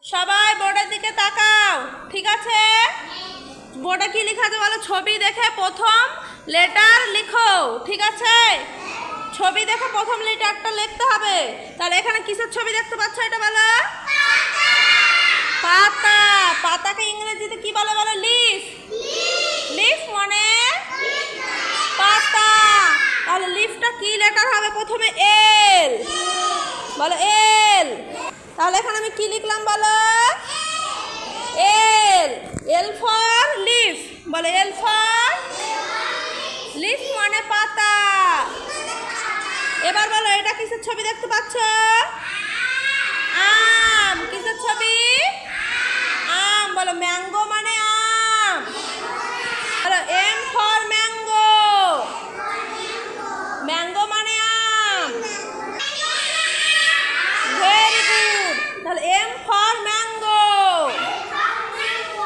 সবাই বোর্ডের দিকে তাকাও, ঠিক আছে? বোর্ডে কি লেখা আছে বলো? ছবি দেখে প্রথম লেটার লিখো, ঠিক আছে? ছবি দেখে প্রথম লেটারটা লিখতে হবে। তাহলে এখানে কিসের ছবি দেখতে পাচ্ছ এটা বলো? পাতা। পাতাকে ইংরেজিতে কি বলে বলো? লিফ। লিফ মানে পাতা। তাহলে লিফটা কি লেটার হবে? প্রথমে এল, বলো এল। তাহলে এখানে আমি কি লিখলাম বলো? এল। এল ফর লিফ, বলো এল ফর লিফ মানে পাতা। এবার বলো এটা কিসের ছবি দেখতে পাচ্ছ? আম। কিসের ছবি? আম। বলো ম্যাঙ্গো মানে আম, বলো এম ফর ম্যাঙ্গো। ম্যাঙ্গো মানে আম। Very good. তাহলে এম ফর ম্যাঙ্গো।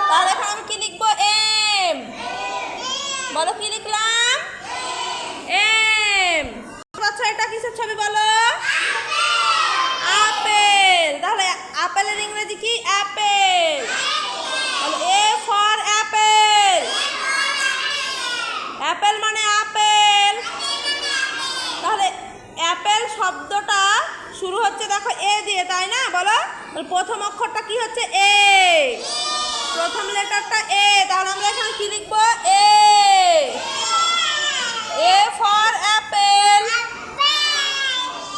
তাহলে এখন আমি কি লিখবো? এম। বলো কি লিখলাম? এম। আচ্ছা এটা কিসের ছবি বলো? আপেল। তাহলে আপেলের ইংরেজি কি? অ্যাপেল। বলো এ ফর অ্যাপেল। অ্যাপেল মানে আপেল। তাহলে অ্যাপেল শব্দটা শুরু হচ্ছে দেখো এ দিয়ে, তাই না? বলো প্রথম অক্ষরটা কি হচ্ছে? এ। প্রথম লেটারটা এ। তাহলে আমরা এখানে কি লিখবো? এ। A for apple.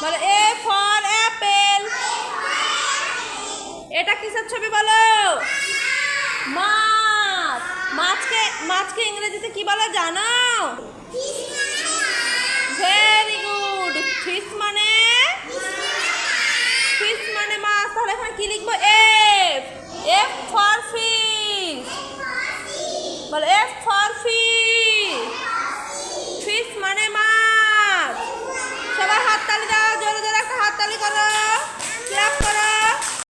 বলো এ ফর অ্যাপেল। এটা কিসের ছবি বলো? মাছ। মাছকে ইংরেজিতে কি বলে জানো? Very good. ফিশ মানে মাছ। তাহলে এখানে কি লিখবো? এফ। F for fish.